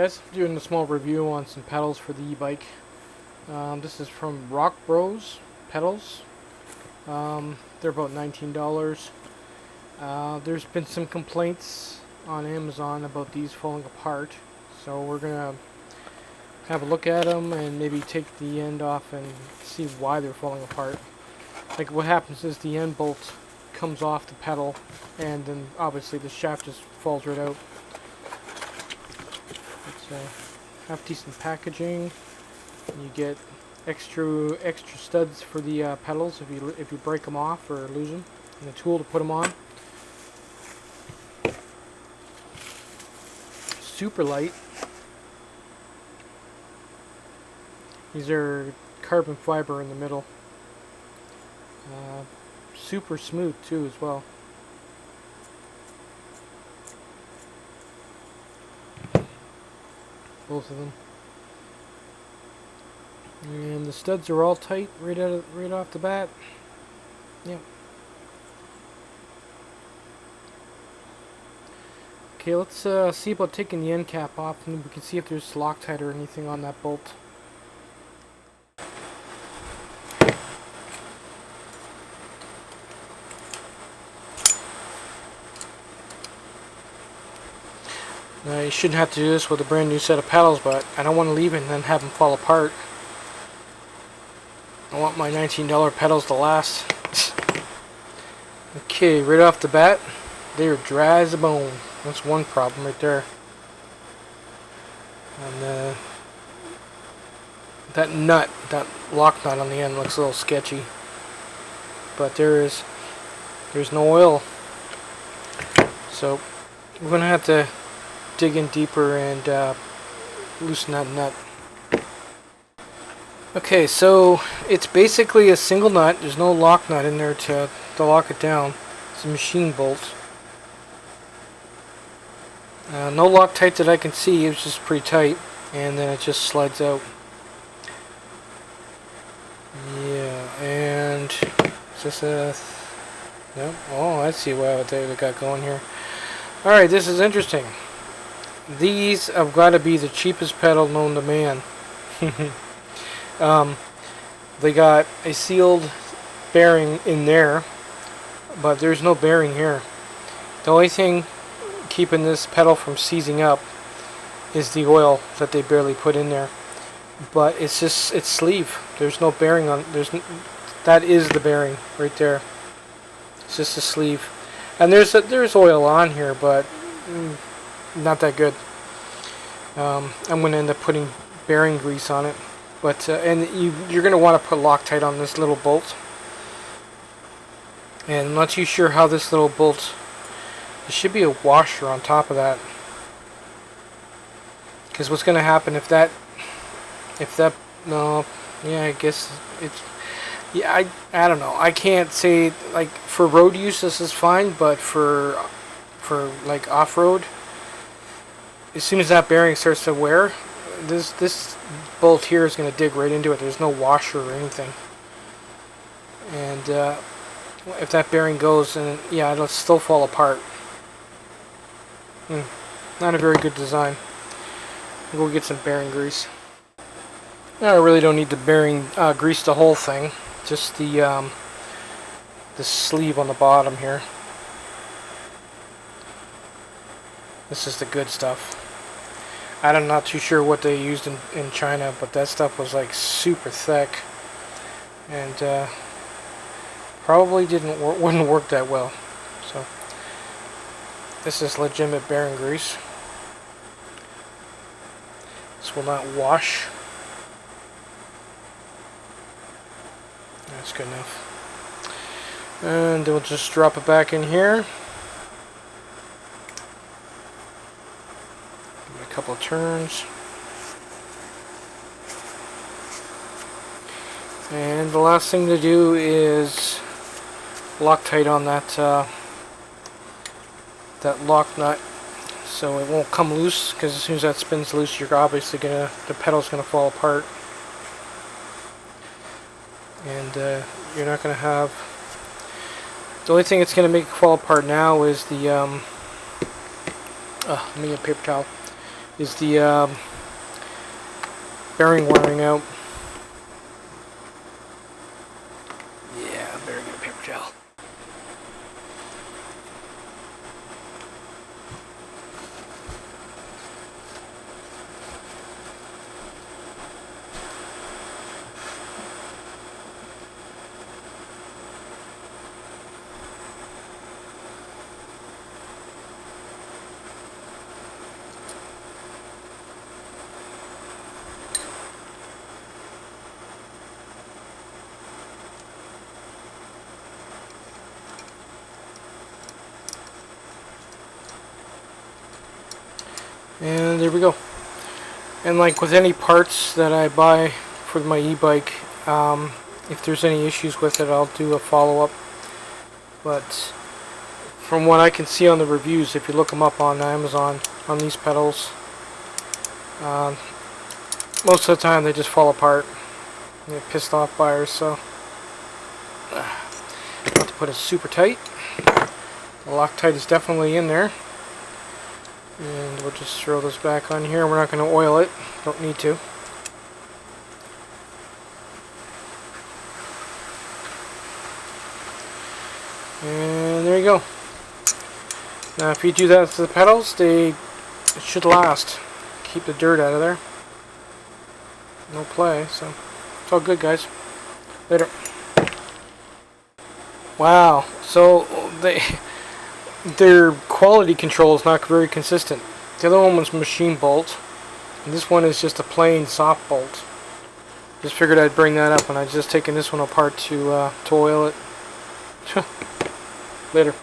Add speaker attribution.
Speaker 1: guys, doing a small review on some pedals for the e-bike. This is from ROCKBROS Pedals. They're about $19. There's been some complaints on Amazon about these falling apart, so we're gonna have a look at them and maybe take the end off and see why they're falling apart. Like, what happens is the end bolt comes off the pedal, and then obviously the shaft just falls right out. It's half decent packaging. You get extra studs for the pedals if you break them off or lose them, and a tool to put them on. Super light. These are carbon fiber in the middle. Super smooth too as well. Both of them. And the studs are all tight right off the bat. Yep. Okay, let's see about taking the end cap off, and we can see if there's Loctite or anything on that bolt. Now, you shouldn't have to do this with a brand new set of pedals, but I don't want to leave it and then have them fall apart. I want my $19 pedals to last. Okay, right off the bat, they are dry as a bone. That's one problem right there. And that nut, that lock nut on the end looks a little sketchy. But there's no oil. So we're going to have to dig in deeper and loosen that nut. Okay, so it's basically a single nut. There's no lock nut in there to lock it down. It's a machine bolt. No Loctite that I can see. It's just pretty tight, and then it just slides out. Yeah, and is this a... no? Oh, I see what they got going here. Alright, this is interesting. These have got to be the cheapest pedal known to man. They got a sealed bearing in there, but there's no bearing here. The only thing keeping this pedal from seizing up is the oil that they barely put in there. But it's just its sleeve. There's no bearing on. That is the bearing right there. It's just a sleeve, and there's oil on here, but not that good. I'm going to end up putting bearing grease on it, but and you're going to want to put Loctite on this little bolt. And I'm not too sure how this little bolt. There should be a washer on top of that, because what's going to happen if that no, yeah, I guess it's, yeah, I don't know. I can't say, like, for road use this is fine, but for like off-road, as soon as that bearing starts to wear, this bolt here is going to dig right into it. There's no washer or anything. And if that bearing goes, then yeah, it'll still fall apart. Not a very good design. I'll go get some bearing grease. Now I really don't need the bearing grease the whole thing, just the sleeve on the bottom here. This is the good stuff. I'm not too sure what they used in China, but that stuff was like super thick, and probably wouldn't work that well. So this is legitimate bearing grease. This will not wash. That's good enough. And we'll just drop it back in here. Give it a couple of turns. And the last thing to do is Loctite on that lock nut, so it won't come loose, because as soon as that spins loose, you're obviously the pedal's gonna fall apart, and you're not gonna have. The only thing that's gonna make it fall apart now is the let me get a paper towel. is the bearing wearing out. Yeah, I better get a paper towel. And there we go. And like with any parts that I buy for my e-bike, if there's any issues with it, I'll do a follow-up. But from what I can see on the reviews, if you look them up on Amazon on these pedals, most of the time they just fall apart. They get pissed off buyers, so I have to put it super tight. The Loctite is definitely in there. And we'll just throw this back on here. We're not going to oil it. Don't need to. And there you go. Now if you do that to the pedals, it should last. Keep the dirt out of there. No play, so it's all good, guys. Later. Wow. So their quality control is not very consistent. The other one was machine bolt, and this one is just a plain soft bolt. Just figured I'd bring that up, and I've just taken this one apart to oil it. Later.